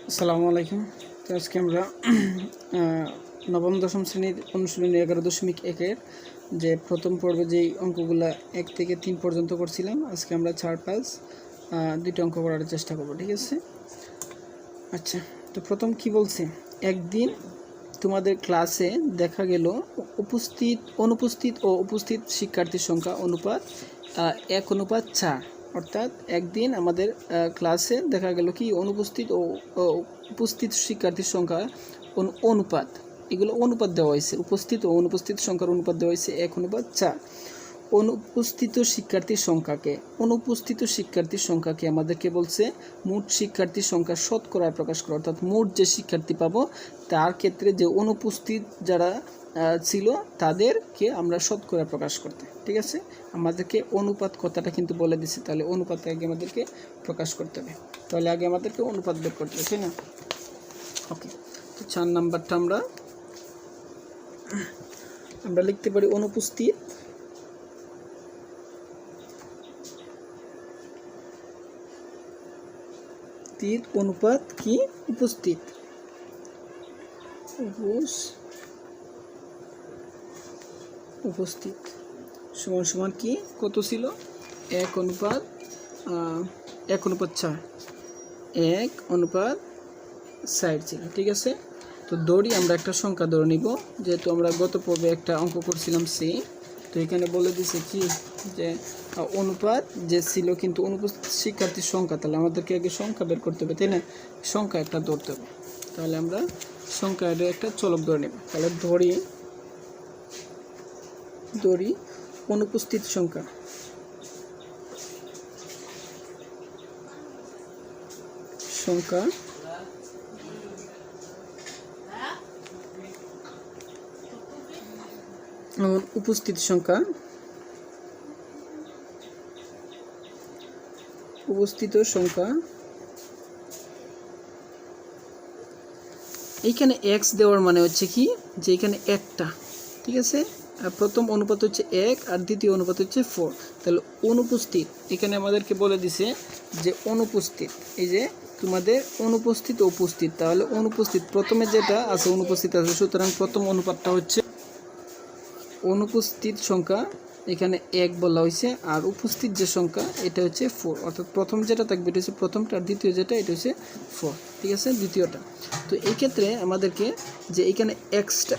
আসসালামু আলাইকুম। তো আজকে আমরা নবম দশম শ্রেণীর অনুশীলনী 11.1-এর যে প্রথম পর্বে যেই অঙ্কগুলা 1 থেকে 3 পর্যন্ত করছিলাম, আজকে আমরা 4-5 দুইটা অঙ্ক করার চেষ্টা করব। ঠিক আছে? আচ্ছা, তো প্রথম কি বলছে, একদিন তোমাদের ক্লাসে দেখা গেল অনুপস্থিত ও উপস্থিত শিক্ষার্থীর সংখ্যা অনুপাত 1:4। অর্থাৎ একদিন আমাদের ক্লাসে দেখা গেল কি অনুপস্থিত ও উপস্থিত শিক্ষার্থীর সংখ্যা অনুপাত, এগুলো অনুপাত দেওয়া হয়েছে। উপস্থিত ও অনুপস্থিত সংখ্যার অনুপাত দেওয়া হয়েছে 1:4। অনুপস্থিত শিক্ষার্থীর সংখ্যাকে আমাদেরকে বলছে মোট শিক্ষার্থীর সংখ্যা শতকরায় প্রকাশ করা। অর্থাৎ মোট যে শিক্ষার্থী পাবো তার ক্ষেত্রে যে অনুপস্থিত যারা ছিল তাদেরকে আমরা শতকরা প্রকাশ করতে। ঠিক আছে, আমাদেরকে অনুপাত কথাটা কিন্তু বলে দিচ্ছে, তাহলে অনুপাত আগে আমাদেরকে প্রকাশ করতে হবে। তাহলে আগে আমাদেরকে অনুপাত বের করতে হবে, তাই না? ওকে, তো 4 নাম্বারটা আমরা লিখতে পারি অনুপস্থিত অনুপাত কি উপস্থিত সমান সমান কি কত ছিল? 1:4। 1:4 ছিল। ঠিক আছে, তো দড়ি আমরা একটা সংখ্যা ধরে নিব, যেহেতু আমরা গত পর্বে একটা অঙ্ক করছিলাম সি। তো এখানে বলে দিছে কি যে অনুপাত যে ছিল কিন্তু অনুপস্থিত শিক্ষার্থীর সংখ্যা, তাহলে আমাদেরকে আগে সংখ্যা বের করতে হবে, তাই না? সংখ্যা একটা ধরতে হবে, তাহলে আমরা সংখ্যাটা একটা চলক ধরে নেব। তাহলে ধরি অনুপস্থিত সংখ্যা উপস্থিত সংখ্যা এইখানে x দেওয়ার মানে হচ্ছে কি যে এখানে একটা, ঠিক আছে, আর প্রথম অনুপাত হচ্ছে 1 আর দ্বিতীয় অনুপাত হচ্ছে 4। তাহলে অনুপস্থিত এখানে আমাদেরকে বলে দিছে যে অনুপস্থিত, এই যে তোমাদের অনুপস্থিত ও উপস্থিত, তাহলে অনুপস্থিত প্রথমে যেটা আছে অনুপস্থিত আছে, সুতরাং প্রথম অনুপাতটা হচ্ছে অনুপস্থিত সংখ্যা এখানে 1 বলা হয়েছে, আর উপস্থিত যে সংখ্যা এটা হচ্ছে 4। অর্থাৎ প্রথম যেটা থাকবে এটা হচ্ছে প্রথমটা, আর দ্বিতীয় যেটা এটা হচ্ছে 4। ঠিক আছে, দ্বিতীয়টা। তো এই ক্ষেত্রে আমাদেরকে যে এখানে একটা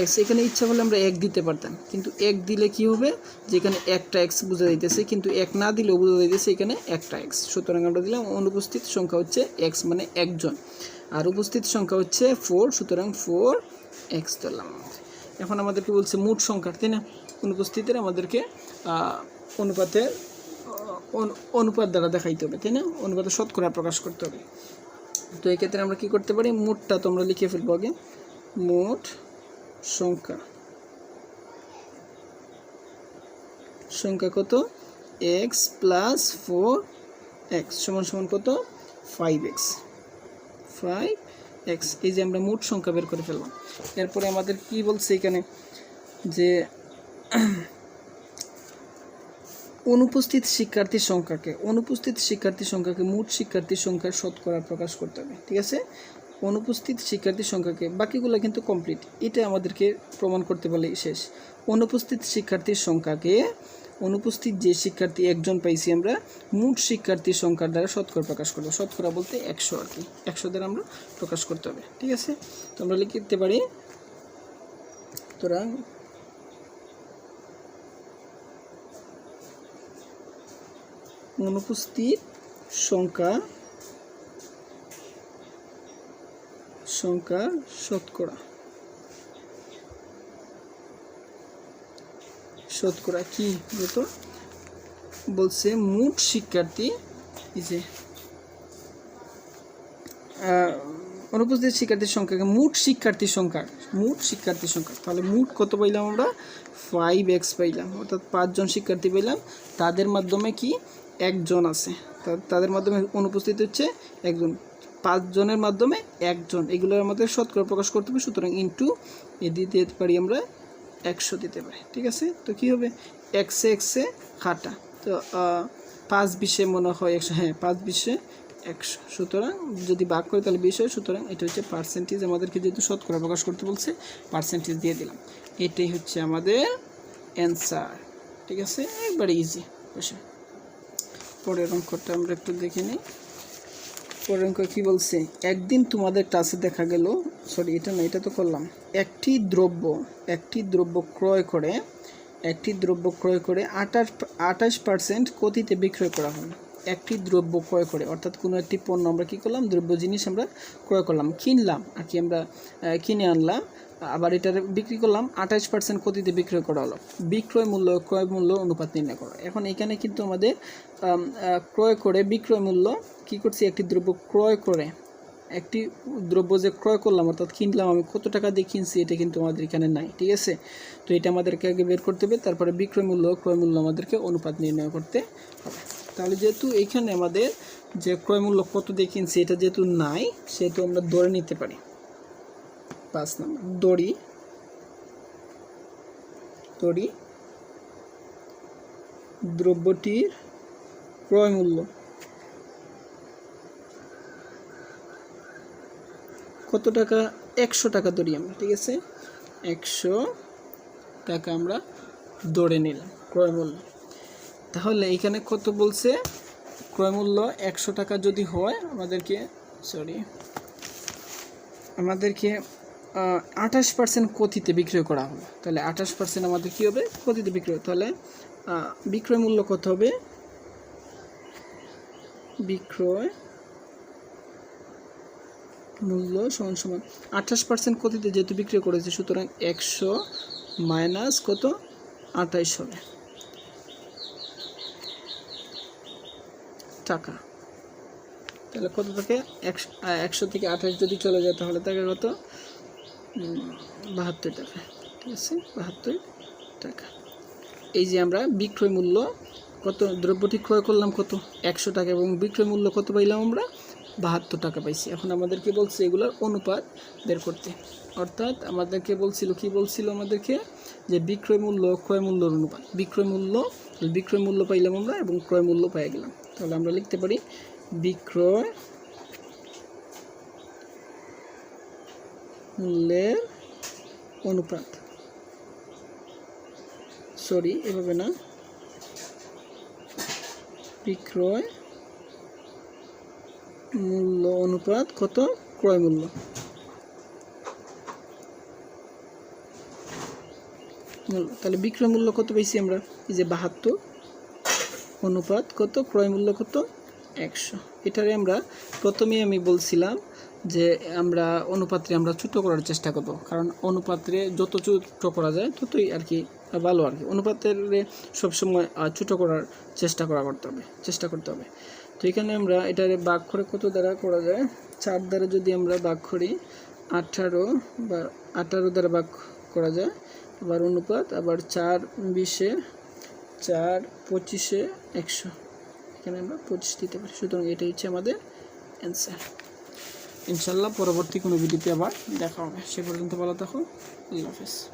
এক্স এখানে ইচ্ছা করলে আমরা 1 দিতে পারতাম, কিন্তু 1 দিলে কি হবে যে এখানে একটা এক্স বোঝা যাইতেছে, কিন্তু 1 না দিলেও বোঝা যাইতেছে এখানে একটা এক্স। সুতরাং আমরা দিলাম অনুপস্থিত সংখ্যা হচ্ছে এক্স মানে একজন, আর উপস্থিত সংখ্যা হচ্ছে 4, সুতরাং 4x ধরলাম। এখন আমাদেরকে বলছে মোট সংখ্যা, তাই না? অনুপস্থিতের আমাদেরকে অনুপাত দ্বারা দেখাইতে হবে, তাই না? অনুপাতে শতকরা প্রকাশ করতে হবে। তো এই ক্ষেত্রে আমরা কি করতে পারি, মোটটা তো আমরা লিখে ফেলবো আগে। মোট সংখ্যা কত? x + 4x সমান কত? 5x। এই যে আমরা মোট সংখ্যা বের করে ফেললাম। এরপরে আমাদের কি বলছে এখানে যে অনুপস্থিত শিক্ষার্থীর সংখ্যাকে মোট শিক্ষার্থীর সংখ্যার শতকরা প্রকাশ করতে হবে। ঠিক আছে, অনুপস্থিত শিক্ষার্থীর সংখ্যাকে, বাকিগুলো কিন্তু কমপ্লিট, এটা আমাদেরকে প্রমাণ করতে পারলেই শেষ। অনুপস্থিত শিক্ষার্থীর সংখ্যাকে, অনুপস্থিত যে শিক্ষার্থী একজন পাইছি আমরা, মোট শিক্ষার্থীর সংখ্যার দ্বারা শতকরা প্রকাশ করবো। শতকরা বলতে 100 আর কি, 100 দ্বারা আমরা প্রকাশ করতে হবে। ঠিক আছে, তো আমরা লিখতে পারি সুতরাং অনুপস্থিত সংখ্যা শতকরা কি বলতো বলছে মোট শিক্ষার্থী, এই যে অনুপস্থিত শিক্ষার্থীর সংখ্যাকে মোট শিক্ষার্থীর সংখ্যা, তাহলে মোট কত পাইলাম আমরা? 5x পাইলাম, অর্থাৎ 5 জন শিক্ষার্থী পাইলাম, তাদের মাধ্যমে কি একজন আছে, তাদের মাধ্যমে অনুপস্থিত হচ্ছে একজন, 5 জনের মাধ্যমে একজন, এগুলোর আমাদের শতকরা প্রকাশ করতে হবে। সুতরাং ইন্টু দিতে পারি আমরা 100 দিতে পারি। ঠিক আছে, তো কি হবে? এক্সে কাটা, তো 5 20 মনে হয় 100, হ্যাঁ 5 20 100। সুতরাং যদি ভাগ করি তাহলে 20 হয়, সুতরাং এটা হচ্ছে পার্সেন্টেজ। আমাদেরকে যেহেতু শতকরা প্রকাশ করতে বলছে, পার্সেন্টেজ দিয়ে দিলাম। এটাই হচ্ছে আমাদের অ্যান্সার। ঠিক আছে, একবারে ইজি বসে। পরের অঙ্কটা আমরা একটু দেখে নিই। পরের অঙ্ক কী বলছে, একদিন তোমাদের ক্লাসে দেখা গেল, সরি এটা না, এটা তো করলাম। একটি দ্রব্য ক্রয় করে 28% ক্ষতিতে বিক্রয় করা হয়। একটি দ্রব্য ক্রয় করে, অর্থাৎ কোনো একটি পণ্য আমরা কী করলাম, দ্রব্য জিনিস আমরা ক্রয় করলাম, কিনলাম আর কি, আমরা কিনে আনলাম, আবার এটার বিক্রি করলাম, 28% ক্ষতিতে বিক্রয় করা হলো। বিক্রয় মূল্য ক্রয় মূল্য অনুপাত নির্ণয় করো। এখন এখানে কিন্তু আমাদের ক্রয় করে বিক্রয় মূল্য কী করছি, একটি দ্রব্য ক্রয় করে, একটি দ্রব্য যে ক্রয় করলাম অর্থাৎ কিনলাম, আমি কত টাকা দিয়ে কিনছি এটা কিন্তু আমাদের এখানে নাই। ঠিক আছে, তো এটা আমাদেরকে আগে বের করতে হবে, তারপরে বিক্রয় মূল্য ক্রয় মূল্য আমাদেরকে অনুপাত নির্ণয় করতে হবে। তাহলে যেহেতু এইখানে আমাদের যে ক্রয় মূল্য কত দিয়ে কিনছি এটা যেহেতু নাই, সেহেতু আমরা ধরে নিতে পারি 5 নম্বর, দড়ি দ্রব্যটির ক্রয় মূল্য কত টাকা, 100 টাকা ধরি আমরা। ঠিক আছে, 100 টাকা আমরা ধরে নিলাম ক্রয় মূল্য। তাহলে এখানে কত বলছে, ক্রয় মূল্য 100 টাকা যদি হয়, আমাদেরকে 28% ক্ষতিতে বিক্রয় করা হবে। তাহলে 28% আমাদের কী হবে, ক্ষতিতে বিক্রয়। তাহলে বিক্রয় মূল্য কত হবে, বিক্রয় মূল্য সমান 28% ক্ষতিতে যেহেতু বিক্রয় করেছে, সুতরাং 100 মাইনাস কত, 28 হবে টাকা। তাহলে কত থাকে, 100 থেকে 28 যদি চলে যায় তাহলে থাকে কত, 72 টাকা। ঠিক আছে, 72 টাকা। এই যে আমরা বিক্রয় মূল্য কত, দ্রব্যটি ক্রয় করলাম কত, 100 টাকা, এবং বিক্রয় মূল্য কত পাইলাম আমরা, 72 টাকা পাইছি। এখন আমাদেরকে বলছে এগুলোর অনুপাত বের করতে, অর্থাৎ আমাদেরকে কি বলছিল আমাদেরকে, যে বিক্রয় মূল্য ক্রয় মূল্যর অনুপাত। বিক্রয় মূল্য পাইলাম আমরা এবং ক্রয় মূল্য পেয়ে গেলাম। তাহলে আমরা লিখতে পারি বিক্রয় মূল্যের অনুপাত, এভাবে না, বিক্রয় মূল্য অনুপাত কত, ক্রয় মূল্য। তাহলে বিক্রয় মূল্য কত পেয়েছি আমরা, এই যে 72 অনুপাত কত, ক্রয় মূল্য কত, 100। এটারে আমরা প্রথমেই আমি বলছিলাম যে আমরা অনুপাত্রে আমরা ছোটো করার চেষ্টা করব, কারণ অনুপাত্রে যত ছোটো করা যায় ততই আর কি ভালো আর কি। অনুপাতের সবসময় ছোটো করার চেষ্টা করতে হবে। তো এখানে আমরা এটারে ভাগ করে কত দ্বারা করা যায়, 4 দ্বারা যদি আমরা ভাগ করি, 18 দ্বারা ভাগ করা যায়। আবার অনুপাত, আবার 4 20 4 25 100, এখানে আমরা 25 দিতে পারি। সুতরাং এটাই হচ্ছে আমাদের অ্যান্সার। ইনশাল্লাহ পরবর্তী কোনো ভিডিওতে আবার দেখা হবে। সে পর্যন্ত ভালো থাকো, আল্লাহ হাফেজ।